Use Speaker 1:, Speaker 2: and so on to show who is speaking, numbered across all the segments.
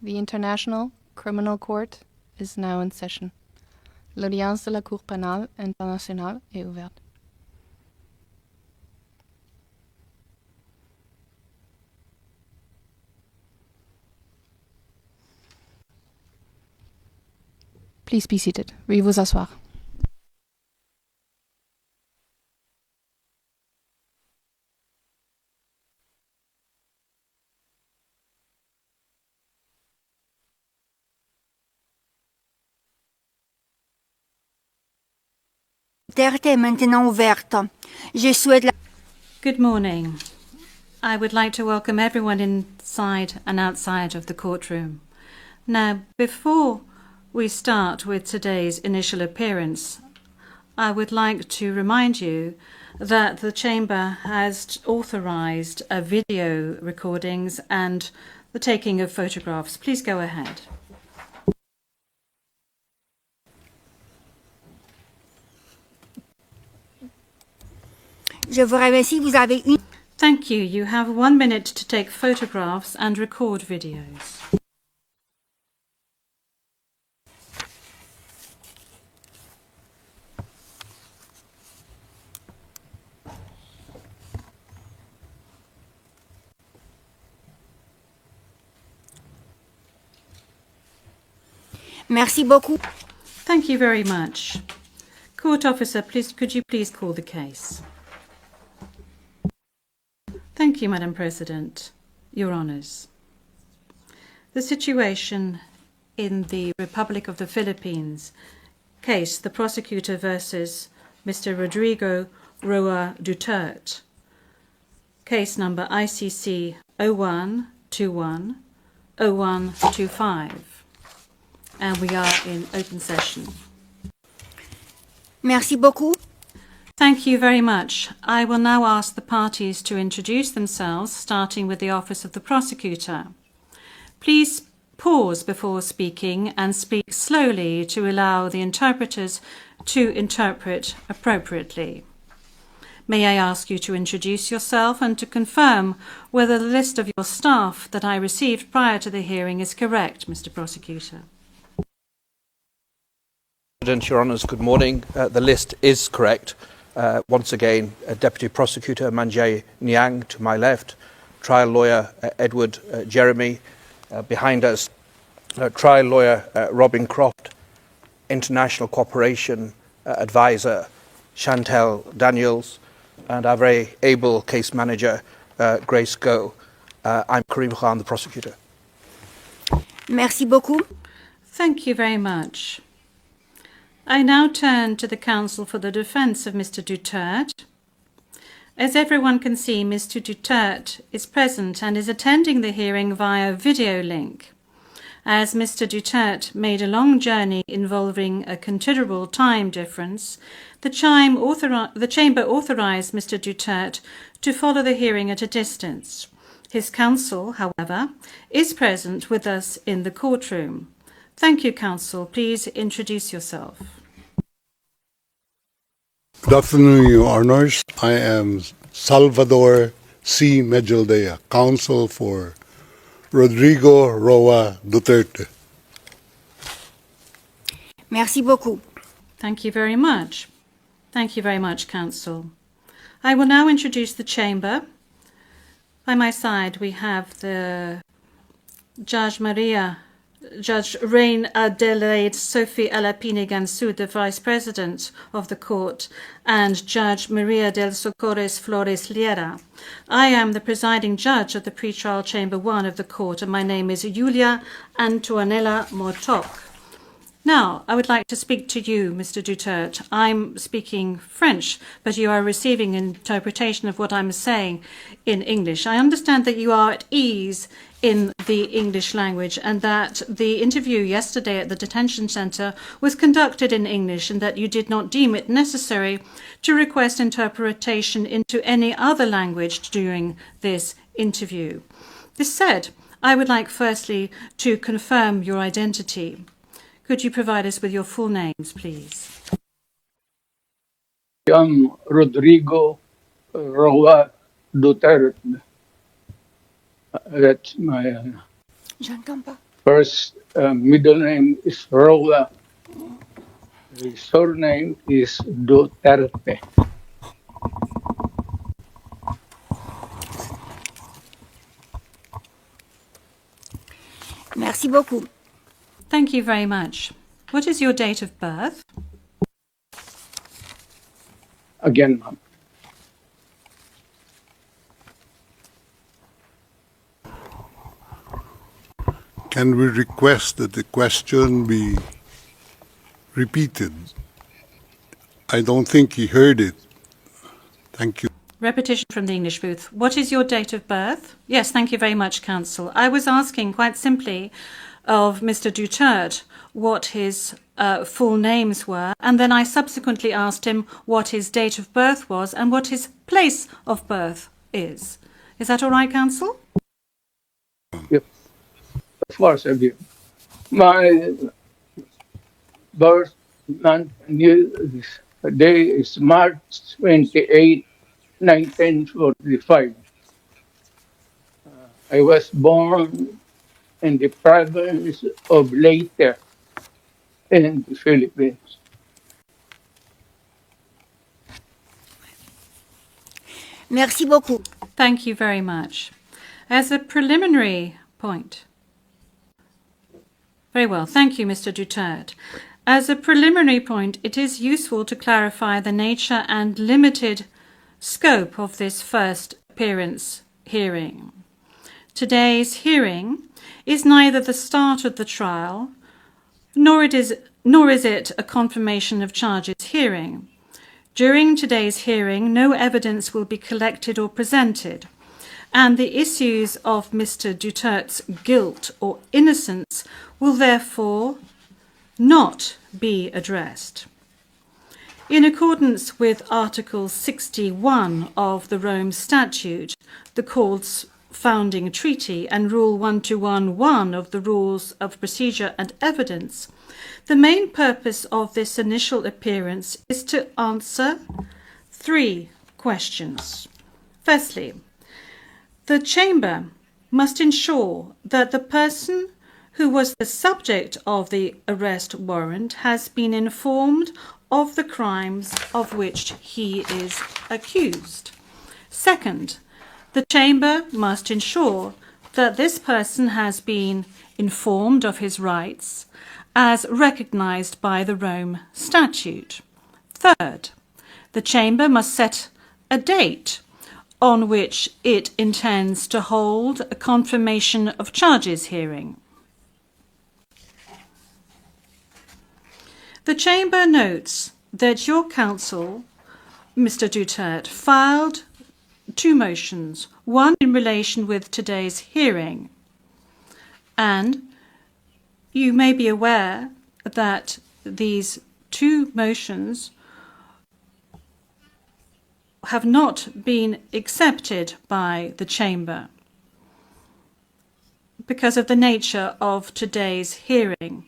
Speaker 1: The International Criminal Court is now in session. L'audience de la Cour pénale internationale est ouverte. Please be seated. Veuillez vous asseoir.
Speaker 2: Duterte est maintenant ouverte. Je souhaite la...
Speaker 3: Good morning. I would like to welcome everyone inside and outside of the courtroom. Now, before we start with today's initial appearance, I would like to remind you that the Chamber has authorized video recordings and the taking of photographs. Please go ahead.
Speaker 2: Je vous remercie. Vous avez une...
Speaker 3: Thank you. You have 1 minute to take photographs and record videos.
Speaker 2: Merci beaucoup.
Speaker 3: Thank you very much. Court officer, could you please call the case? Thank you, Madam President. Your Honours. The situation in the Republic of the Philippines case, the prosecutor versus Mr. Rodrigo Roa Duterte. Case number ICC 0121 0125. And we are in open session.
Speaker 2: Merci beaucoup.
Speaker 3: Thank you very much. I will now ask the parties to introduce themselves, starting with the Office of the Prosecutor. Please pause before speaking and speak slowly to allow the interpreters to interpret appropriately. May I ask you to introduce yourself and to confirm whether the list of your staff that I received prior to the hearing is correct, Mr. Prosecutor?
Speaker 4: Your Honours, good morning. The list is correct. Once again, Deputy Prosecutor Manjay Niang to my left, trial lawyer Edward Jeremy behind us, trial lawyer Robin Croft, international cooperation advisor Chantel Daniels, and our very able case manager Grace Go. I'm Karim Khan, the prosecutor.
Speaker 2: Merci beaucoup.
Speaker 3: Thank you very much. I now turn to the counsel for the defence of Mr. Duterte. As everyone can see, Mr. Duterte is present and is attending the hearing via video link. As Mr. Duterte made a long journey involving a considerable time difference, the Chamber authorised Mr. Duterte to follow the hearing at a distance. His counsel, however, is present with us in the courtroom. Thank you, counsel. Please introduce yourself.
Speaker 5: Good afternoon, Your Honours. I am Salvador C. Medjaldea, counsel for Rodrigo Roa Duterte.
Speaker 2: Merci beaucoup.
Speaker 3: Thank you very much. Thank you very much, counsel. I will now introduce the chamber. By my side, we have the Judge Reine Adelaide Sophie Alapine Gansu, the Vice President of the Court, and Judge Maria del Socorres Flores Liera. I am the presiding judge of the pretrial Chamber 1 of the Court, and my name is Julia Antonella Mortoc. Now, I would like to speak to you, Mr. Duterte. I'm speaking French, but you are receiving interpretation of what I'm saying in English. I understand that you are at ease in the English language and that the interview yesterday at the detention centre was conducted in English and that you did not deem it necessary to request interpretation into any other language during this interview. This said, I would like firstly to confirm your identity. Could you provide us with your full names, please?
Speaker 6: I am Rodrigo Roa Duterte. That's my...
Speaker 2: J'entends pas.
Speaker 6: First middle name is Roa. His surname is Duterte.
Speaker 2: Merci beaucoup.
Speaker 3: Thank you very much. What is your date of birth?
Speaker 6: Again, ma'am.
Speaker 5: Can we request that the question be repeated? I don't think he heard it. Thank you.
Speaker 3: Repetition from the English booth. What is your date of birth? Yes, thank you very much, Council. I was asking quite simply of Mr. Duterte what his full names were, and then I subsequently asked him what his date of birth was and what his place of birth is. Is that all right, Council?
Speaker 6: Yep. Of course, again. My birth month and day is March 28, 1945. I was born in the province of Leyte in the Philippines.
Speaker 2: Merci beaucoup.
Speaker 3: Thank you very much. As a preliminary point. Very well. Thank you, Mr. Duterte. As a preliminary point, it is useful to clarify the nature and limited scope of this first appearance hearing. Today's hearing is neither the start of the trial, nor is it a confirmation of charges hearing. During today's hearing, no evidence will be collected or presented, and the issues of Mr. Duterte's guilt or innocence will therefore not be addressed. In accordance with Article 61 of the Rome Statute, the Court's founding treaty, and Rule 1211 of the Rules of Procedure and Evidence, the main purpose of this initial appearance is to answer 3 questions. Firstly, the Chamber must ensure that the person who was the subject of the arrest warrant has been informed of the crimes of which he is accused. Second, the Chamber must ensure that this person has been informed of his rights as recognised by the Rome Statute. Third, the Chamber must set a date on which it intends to hold a confirmation of charges hearing. The Chamber notes that your counsel, Mr. Duterte, filed 2 motions, one in relation with today's hearing, and you may be aware that these 2 motions have not been accepted by the Chamber because of the nature of today's hearing.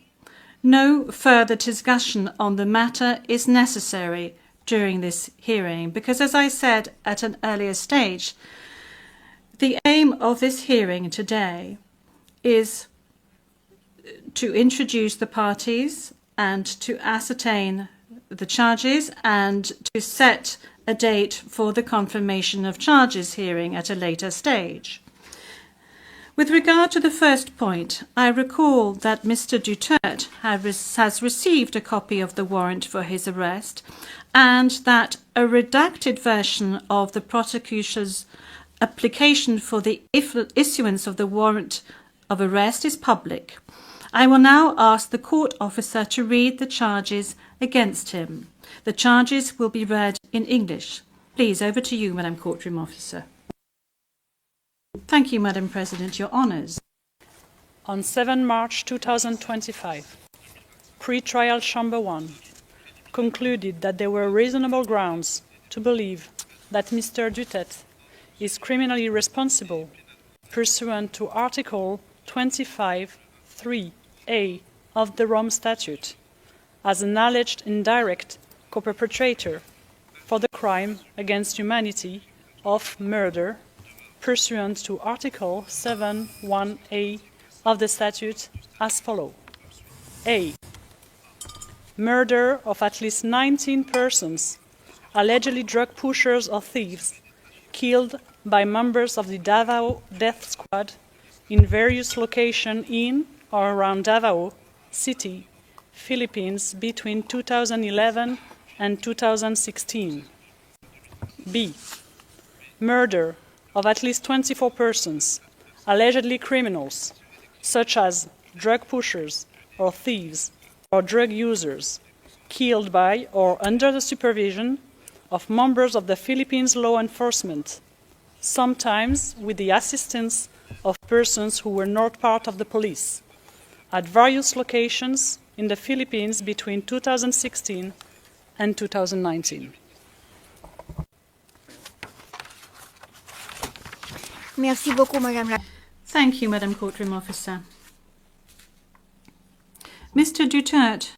Speaker 3: No further discussion on the matter is necessary during this hearing because, as I said at an earlier stage, the aim of this hearing today is to introduce the parties and to ascertain the charges and to set a date for the confirmation of charges hearing at a later stage. With regard to the first point, I recall that Mr. Duterte has received a copy of the warrant for his arrest and that a redacted version of the prosecutor's application for the issuance of the warrant of arrest is public. I will now ask the court officer to read the charges against him. The charges will be read in English. Please, over to you, Madam Courtroom Officer. Thank you, Madam President. Your honours.
Speaker 7: On 7 March 2025, Pre-Trial Chamber 1 concluded that there were reasonable grounds to believe that Mr. Duterte is criminally responsible pursuant to Article 25(3)(a) of the Rome Statute as an alleged indirect co-perpetrator for the crime against humanity of murder pursuant to Article 7(1)(a) of the statute as follows. A. Murder of at least 19 persons, allegedly drug pushers or thieves, killed by members of the Davao Death Squad in various locations in or around Davao City, Philippines between 2011 and 2016. B. Murder of at least 24 persons, allegedly criminals, such as drug pushers or thieves or drug users, killed by or under the supervision of members of the Philippines law enforcement, sometimes with the assistance of persons who were not part of the police, at various locations in the Philippines between 2016 and 2019.
Speaker 2: Merci beaucoup, Madame la...
Speaker 3: Thank you, Madam Courtroom Officer. Mr. Duterte,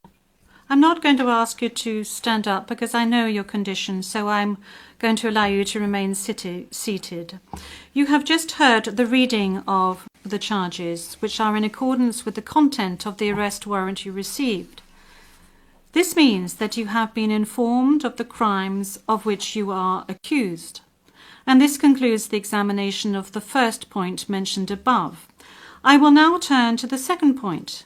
Speaker 3: I'm not going to ask you to stand up because I know your condition, so I'm going to allow you to remain seated. You have just heard the reading of the charges, which are in accordance with the content of the arrest warrant you received. This means that you have been informed of the crimes of which you are accused. And this concludes the examination of the first point mentioned above. I will now turn to the second point,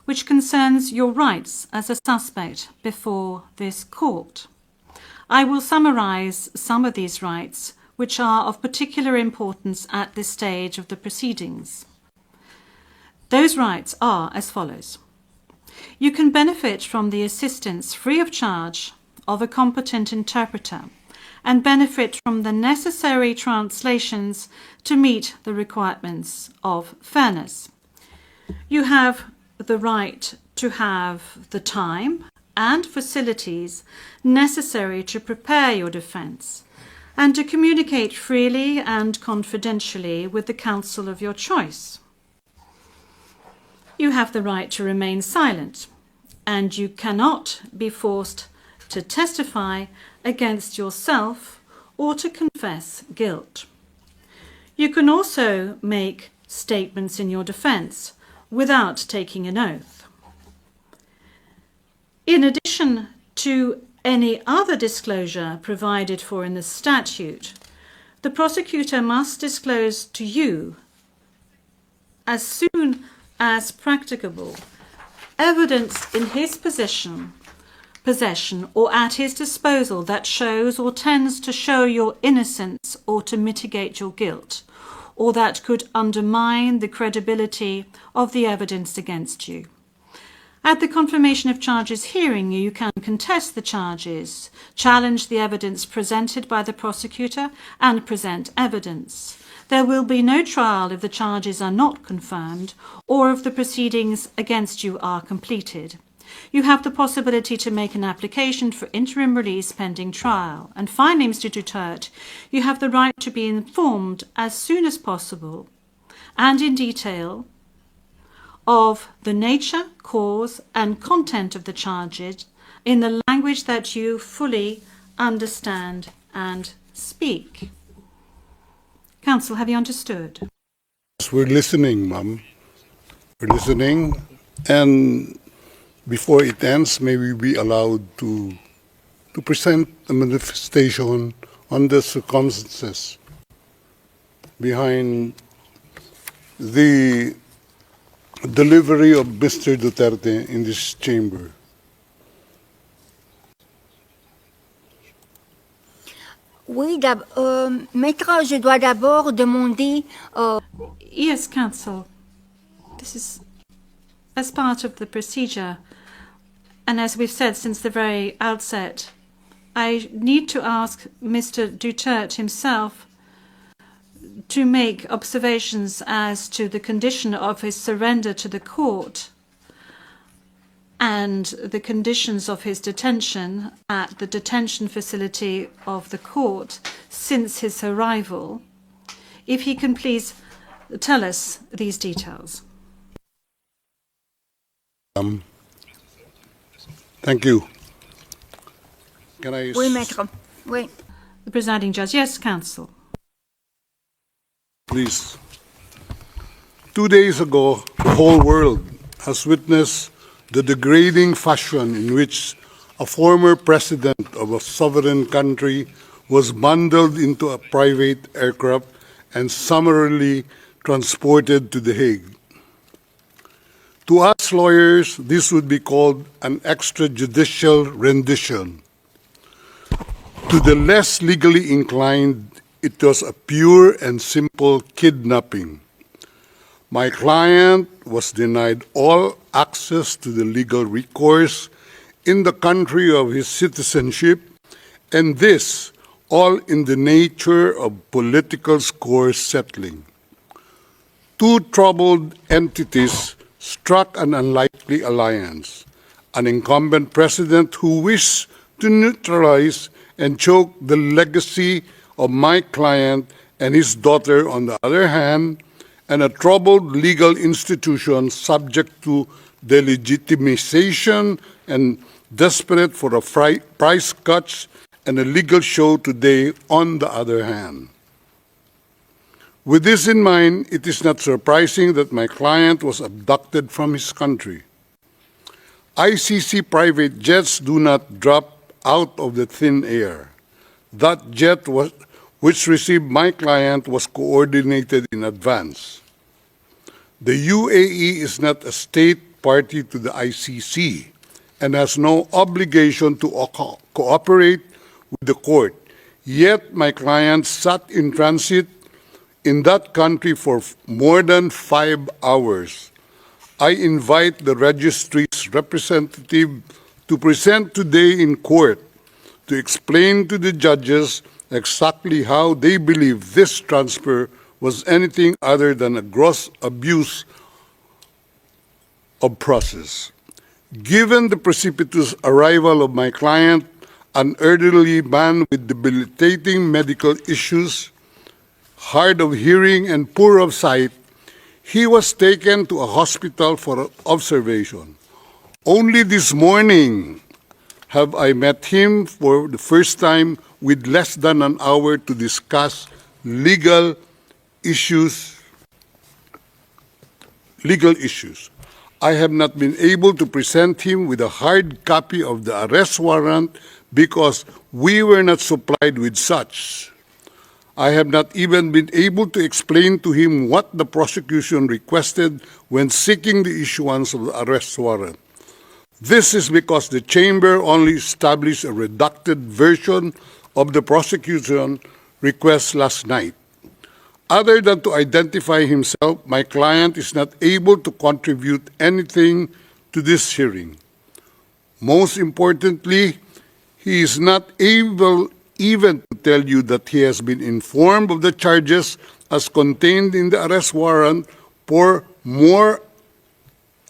Speaker 3: which concerns your rights as a suspect before this court. I will summarize some of these rights, which are of particular importance at this stage of the proceedings. Those rights are as follows. You can benefit from the assistance free of charge of a competent interpreter and benefit from the necessary translations to meet the requirements of fairness. You have the right to have the time and facilities necessary to prepare your defence and to communicate freely and confidentially with the counsel of your choice. You have the right to remain silent, and you cannot be forced to testify against yourself or to confess guilt. You can also make statements in your defence without taking an oath. In addition to any other disclosure provided for in the statute, the prosecutor must disclose to you, as soon as practicable, evidence in his possession or at his disposal that shows or tends to show your innocence or to mitigate your guilt, or that could undermine the credibility of the evidence against you. At the confirmation of charges hearing, you can contest the charges, challenge the evidence presented by the prosecutor, and present evidence. There will be no trial if the charges are not confirmed or if the proceedings against you are completed. You have the possibility to make an application for interim release pending trial. And finally, Mr. Duterte, you have the right to be informed as soon as possible and in detail of the nature, cause, and content of the charges in the language that you fully understand and speak. Counsel, have you understood?
Speaker 5: Yes, we're listening, Ma'am. We're listening, and before it ends, may we be allowed to present a manifestation on the circumstances behind the delivery of Mr. Duterte in this chamber.
Speaker 2: Oui, Maître, je dois d'abord demander...
Speaker 3: Yes, counsel. This is as part of the procedure. And as we've said since the very outset, I need to ask Mr. Duterte himself to make observations as to the condition of his surrender to the court and the conditions of his detention at the detention facility of the court since his arrival. If he can please tell us these details.
Speaker 5: Thank you. Can I...
Speaker 2: Oui, Maître. Oui.
Speaker 3: The presiding judge. Yes, counsel.
Speaker 5: Please. 2 days ago, the whole world has witnessed the degrading fashion in which a former president of a sovereign country was bundled into a private aircraft and summarily transported to The Hague. To us lawyers, this would be called an extrajudicial rendition. To the less legally inclined, it was a pure and simple kidnapping. My client was denied all access to the legal recourse in the country of his citizenship, and this all in the nature of political score settling. Two troubled entities struck an unlikely alliance, an incumbent president who wished to neutralize and choke the legacy of my client and his daughter on the other hand, and a troubled legal institution subject to delegitimization and desperate for a price cuts and a legal show today on the other hand. With this in mind, it is not surprising that my client was abducted from his country. ICC private jets do not drop out of the thin air. That jet which received my client was coordinated in advance. The UAE is not a state party to the ICC and has no obligation to cooperate with the court. Yet my client sat in transit in that country for more than 5 hours. I invite the registry's representative to present today in court to explain to the judges exactly how they believe this transfer was anything other than a gross abuse of process. Given the precipitous arrival of my client, an elderly man with debilitating medical issues, hard of hearing and poor of sight, he was taken to a hospital for observation. Only this morning have I met him for the first time with less than an hour to discuss legal issues. I have not been able to present him with a hard copy of the arrest warrant because we were not supplied with such. I have not even been able to explain to him what the prosecution requested when seeking the issuance of the arrest warrant. This is because the chamber only established a redacted version of the prosecution request last night. Other than to identify himself, my client is not able to contribute anything to this hearing. Most importantly, he is not able even to tell you that he has been informed of the charges as contained in the arrest warrant for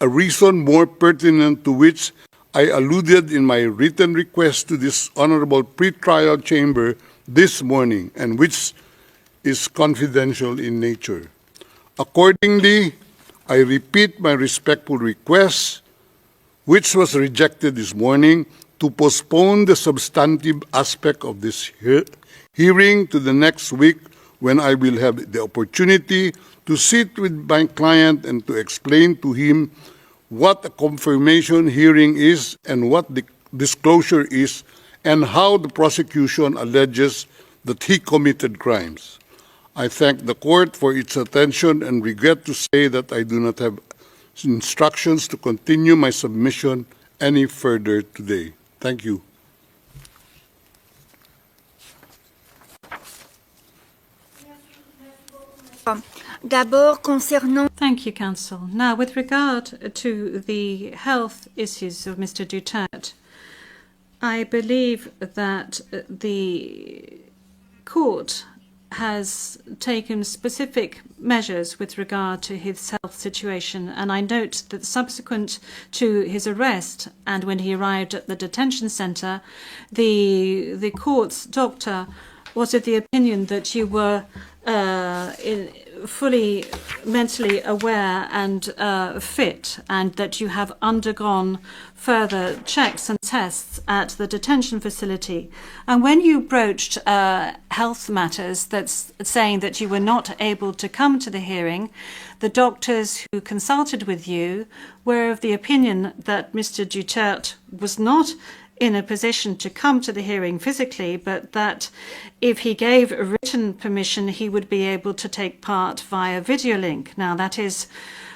Speaker 5: a reason more pertinent to which I alluded in my written request to this honorable pretrial chamber this morning, and which is confidential in nature. Accordingly, I repeat my respectful request, which was rejected this morning, to postpone the substantive aspect of this hearing to the next week, when I will have the opportunity to sit with my client and to explain to him what a confirmation hearing is and what the disclosure is, and how the prosecution alleges that he committed crimes. I thank the court for its attention and regret to say that I do not have instructions to continue my submission any further today. Thank you.
Speaker 2: D'abord, concernant
Speaker 3: Thank you, Counsel. Now, with regard to the health issues of Mr. Duterte, I believe that the court has taken specific measures with regard to his health situation, and I note that subsequent to his arrest and when he arrived at the detention centre, the court's doctor was of the opinion that you were fully mentally aware and fit, and that you have undergone further checks and tests at the detention facility. And when you broached health matters, that's saying that you were not able to come to the hearing, the doctors who consulted with you were of the opinion that Mr. Duterte was not in a position to come to the hearing physically, but that if he gave a written permission, he would be able to take part via video link. Now, that is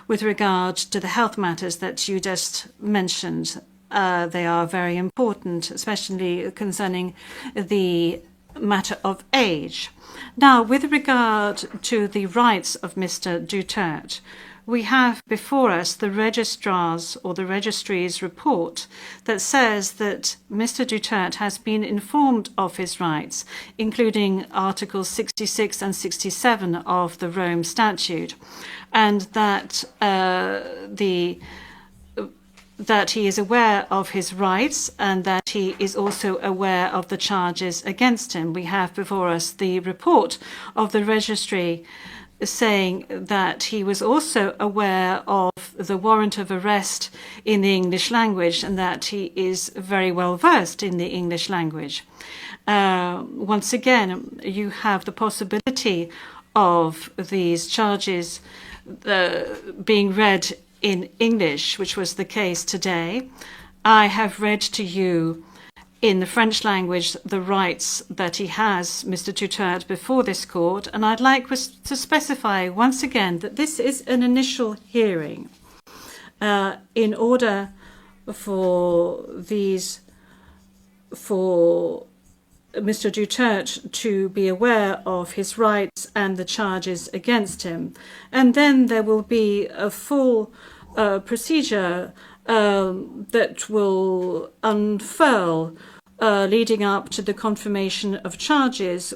Speaker 3: with regard to the health matters that you just mentioned. They are very important, especially concerning the matter of age. Now, with regard to the rights of Mr. Duterte, we have before us the registrar's or the registry's report that says that Mr. Duterte has been informed of his rights, including Articles 66 and 67 of the Rome Statute, and that that he is aware of his rights and that he is also aware of the charges against him. We have before us the report of the registry saying that he was also aware of the warrant of arrest in the English language and that he is very well versed in the English language. Once again, you have the possibility of these charges being read in English, which was the case today. I have read to you in the French language the rights that he has, Mr. Duterte, before this court, and I'd like to specify once again that this is an initial hearing in order for Mr. Duterte to be aware of his rights and the charges against him. And then there will be a full procedure that will unfurl leading up to the confirmation of charges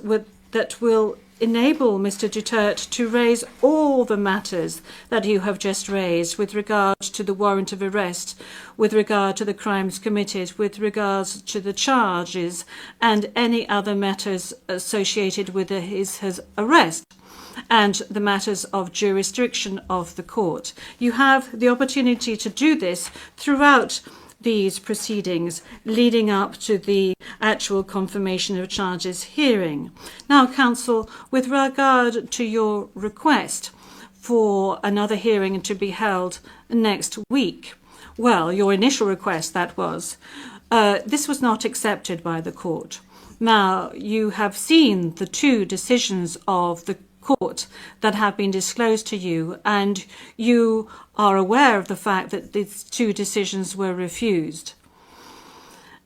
Speaker 3: that will enable Mr. Duterte to raise all the matters that you have just raised with regard to the warrant of arrest, with regard to the crimes committed, with regards to the charges and any other matters associated with his arrest, and the matters of jurisdiction of the court. You have the opportunity to do this throughout these proceedings leading up to the actual confirmation of charges hearing. Now, counsel, with regard to your request for another hearing to be held next week, well, your initial request, that was, this was not accepted by the court. Now, you have seen the two decisions of the court that have been disclosed to you, and you are aware of the fact that these two decisions were refused.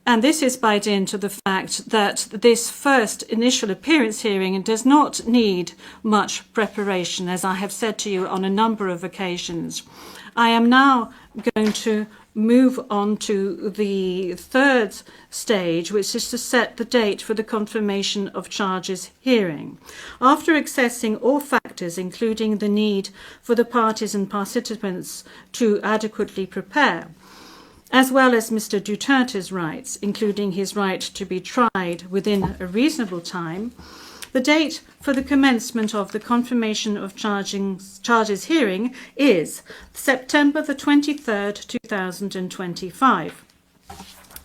Speaker 3: And this is by dint of the fact that this first initial appearance hearing does not need much preparation, as I have said to you on a number of occasions. I am now going to move on to the third stage, which is to set the date for the confirmation of charges hearing. After assessing all factors, including the need for the parties and participants to adequately prepare, as well as Mr. Duterte's rights, including his right to be tried within a reasonable time, the date for the commencement of the confirmation of charges hearing is September the 23rd, 2025.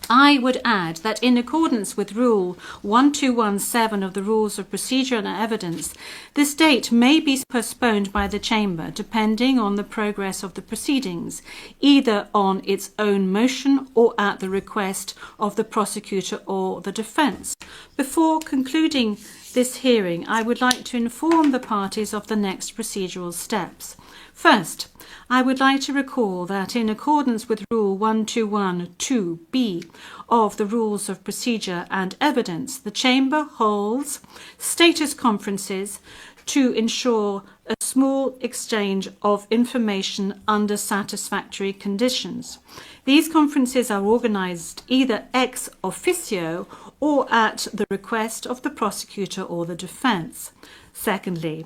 Speaker 3: I would add that in accordance with Rule 1217 of the Rules of Procedure and Evidence, this date may be postponed by the Chamber depending on the progress of the proceedings, either on its own motion or at the request of the prosecutor or the defence. Before concluding this hearing, I would like to inform the parties of the next procedural steps. First, I would like to recall that in accordance with Rule 1212B of the Rules of Procedure and Evidence, the Chamber holds status conferences to ensure a small exchange of information under satisfactory conditions. These conferences are organised either ex officio or at the request of the prosecutor or the defence. Secondly,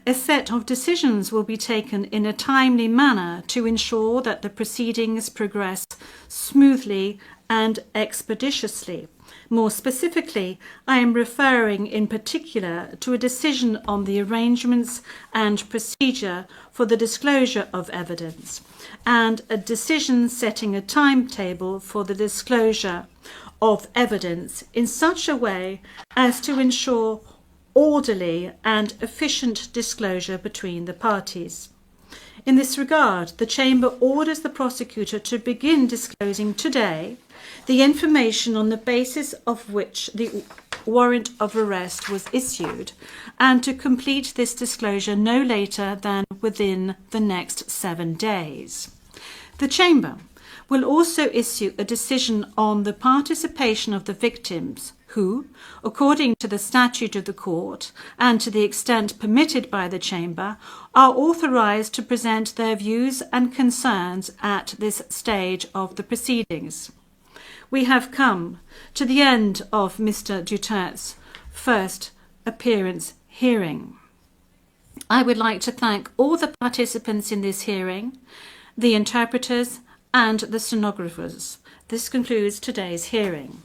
Speaker 3: a set of decisions will be taken in a timely manner to ensure that the proceedings progress smoothly and expeditiously. More specifically, I am referring in particular to a decision on the arrangements and procedure for the disclosure of evidence, and a decision setting a timetable for the disclosure of evidence in such a way as to ensure orderly and efficient disclosure between the parties. In this regard, the Chamber orders the prosecutor to begin disclosing today the information on the basis of which the warrant of arrest was issued, and to complete this disclosure no later than within the next 7 days. The Chamber will also issue a decision on the participation of the victims who, according to the statute of the court and to the extent permitted by the Chamber, are authorised to present their views and concerns at this stage of the proceedings. We have come to the end of Mr. Duterte's first appearance hearing. I would like to thank all the participants in this hearing, the interpreters and the stenographers. This concludes today's hearing.